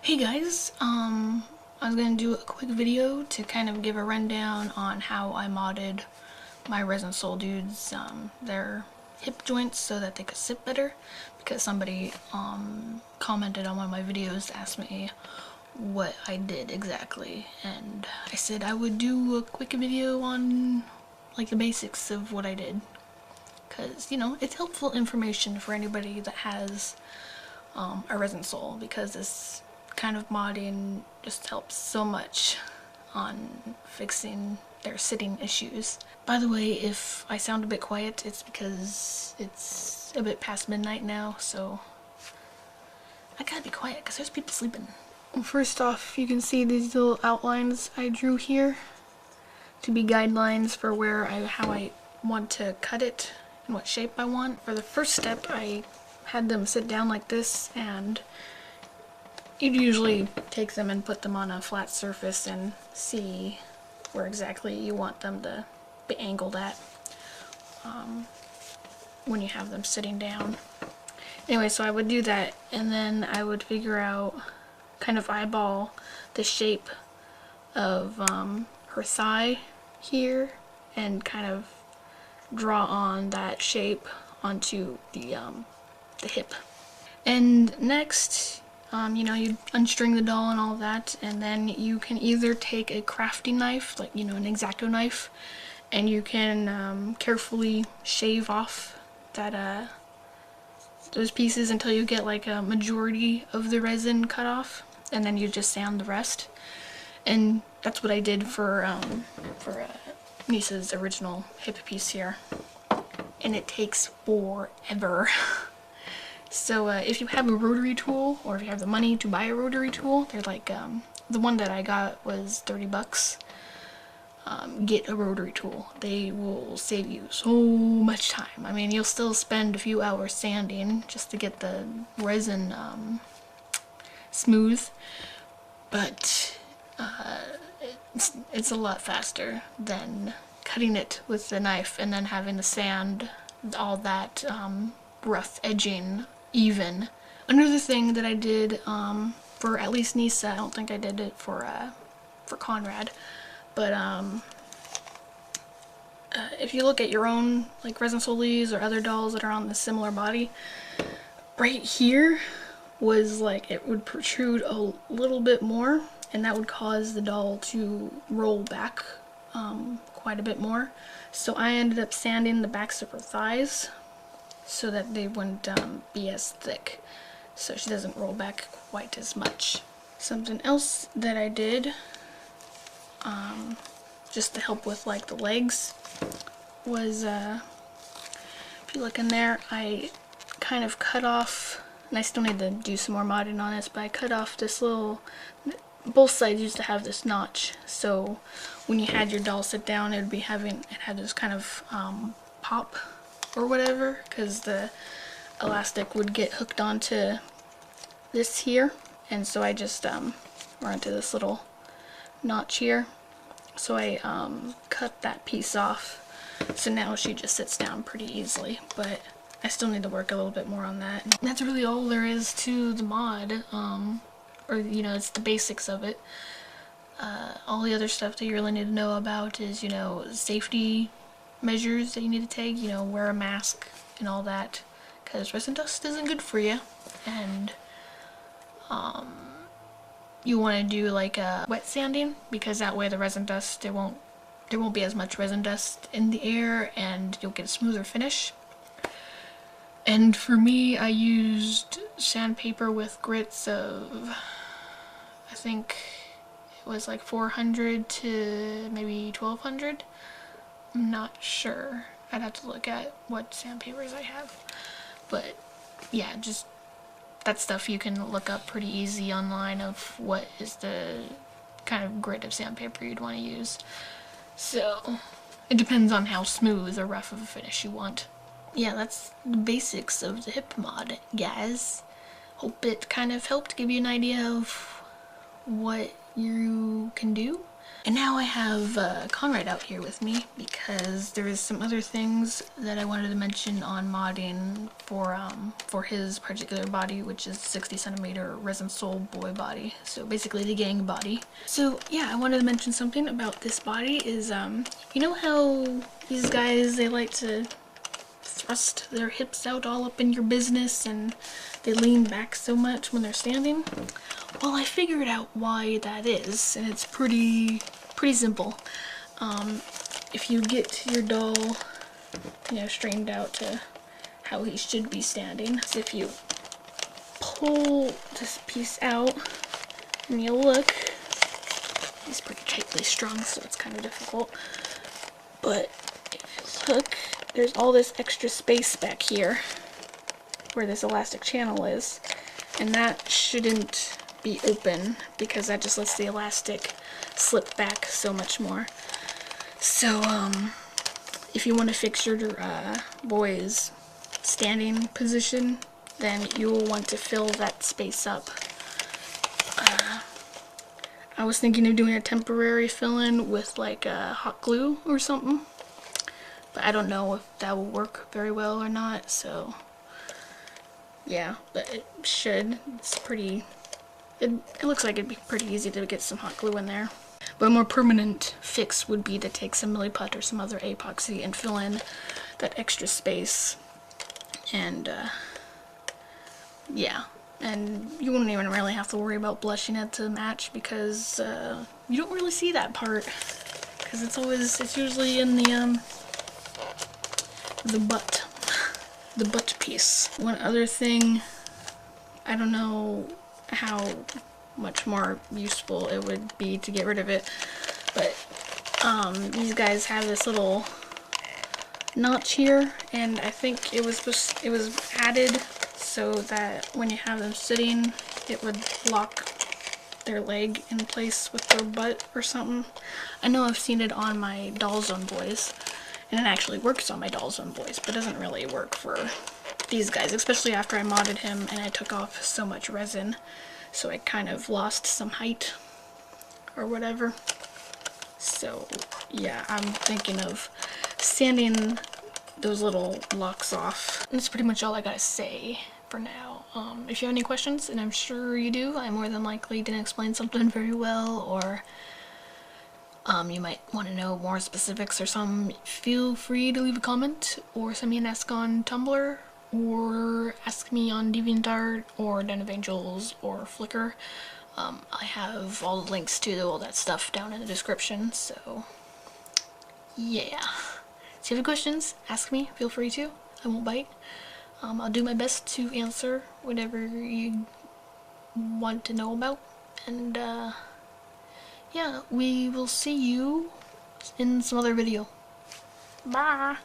Hey guys, I was gonna do a quick video to kind of give a rundown on how I modded my Resinsoul dudes, their hip joints so that they could sit better, because somebody commented on one of my videos, asked me what I did exactly, and I said I would do a quick video on like the basics of what I did, because you know, it's helpful information for anybody that has a Resinsoul, because this kind of modding just helps so much on fixing their sitting issues. By the way, if I sound a bit quiet, it's because it's a bit past midnight now, so I gotta be quiet because there's people sleeping. First off, you can see these little outlines I drew here to be guidelines for how I want to cut it and what shape I want. For the first step, I had them sit down like this, and you'd usually take them and put them on a flat surface and see where exactly you want them to be angled at when you have them sitting down. Anyway, so I would do that, and then I would figure out, kind of eyeball the shape of her thigh here and kind of draw on that shape onto the hip. And next, you know, you unstring the doll and all that, and then you can either take a crafting knife, like, you know, an X-Acto knife, and you can carefully shave off that those pieces until you get like a majority of the resin cut off, and then you just sand the rest. And that's what I did for Nisa's original hip piece here, and it takes forever. So if you have a rotary tool, or if you have the money to buy a rotary tool, they're like, the one that I got was 30 bucks. Get a rotary tool. They will save you so much time. I mean, you'll still spend a few hours sanding just to get the resin smooth, but it's a lot faster than cutting it with the knife and then having to sand all that rough edging even. Another thing that I did for at least Nisa, I don't think I did it for Conrad, but if you look at your own like Resinsoul or other dolls that are on the similar body, right here was like, it would protrude a little bit more, and that would cause the doll to roll back quite a bit more. So I ended up sanding the backs of her thighs so that they wouldn't be as thick, so she doesn't roll back quite as much. Something else that I did, just to help with like the legs, was if you look in there, I kind of cut off, and I still need to do some more modding on this, but I cut off this little, both sides used to have this notch, so when you had your doll sit down, it had this kind of pop or whatever, because the elastic would get hooked onto this here, and so I just or onto this little notch here, so I cut that piece off, so now she just sits down pretty easily, but I still need to work a little bit more on that. And that's really all there is to the mod, or you know, it's the basics of it. All the other stuff that you really need to know about is, you know, safety measures that you need to take, you know, wear a mask and all that, because resin dust isn't good for you, and you want to do like a wet sanding, because that way the resin dust, there won't be as much resin dust in the air, and you'll get a smoother finish. And for me, I used sandpaper with grits of, I think it was like 400 to maybe 1200. I'm not sure. I'd have to look at what sandpapers I have. But yeah, just that stuff you can look up pretty easy online of what is the kind of grit of sandpaper you'd want to use. So it depends on how smooth or rough of a finish you want. Yeah, that's the basics of the hip mod, guys. Hope it kind of helped give you an idea of what you can do. And now I have Conrad out here with me because there is some other things that I wanted to mention on modding for his particular body, which is 60 centimeter Resinsoul boy body. So basically the gang body. So yeah, I wanted to mention something about this body is, you know how these guys, they like to thrust their hips out all up in your business and they lean back so much when they're standing? Well, I figured out why that is, and it's pretty simple. If you get your doll, you know, straightened out to how he should be standing, so if you pull this piece out and you look, he's pretty tightly strung, so it's kind of difficult. But if you look, there's all this extra space back here where this elastic channel is, and that shouldn't be open because that just lets the elastic slip back so much more. So if you want to fix your boy's standing position, then you will want to fill that space up. I was thinking of doing a temporary fill-in with like hot glue or something, but I don't know if that will work very well or not, so yeah, but it should. It's pretty, it looks like it'd be pretty easy to get some hot glue in there. But a more permanent fix would be to take some milliput or some other epoxy and fill in that extra space. And yeah, and you wouldn't even really have to worry about blushing it to match because you don't really see that part because it's usually in the butt piece. One other thing, I don't know how much more useful it would be to get rid of it, but these guys have this little notch here, and I think it was added so that when you have them sitting, it would lock their leg in place with their butt or something. I know I've seen it on my Doll Zone boys, and it actually works on my Doll Zone boys, but it doesn't really work for these guys, especially after I modded him and I took off so much resin, so I kind of lost some height or whatever. So yeah, I'm thinking of sanding those little locks off. And that's pretty much all I gotta say for now. If you have any questions, and I'm sure you do, I more than likely didn't explain something very well, or you might want to know more specifics or something, feel free to leave a comment or send me an ask on Tumblr or ask me on DeviantART or Den of Angels or Flickr. I have all the links to all that stuff down in the description, so yeah. So if you have questions, ask me, feel free to. I won't bite. I'll do my best to answer whatever you want to know about, and yeah, we will see you in some other video. Bye!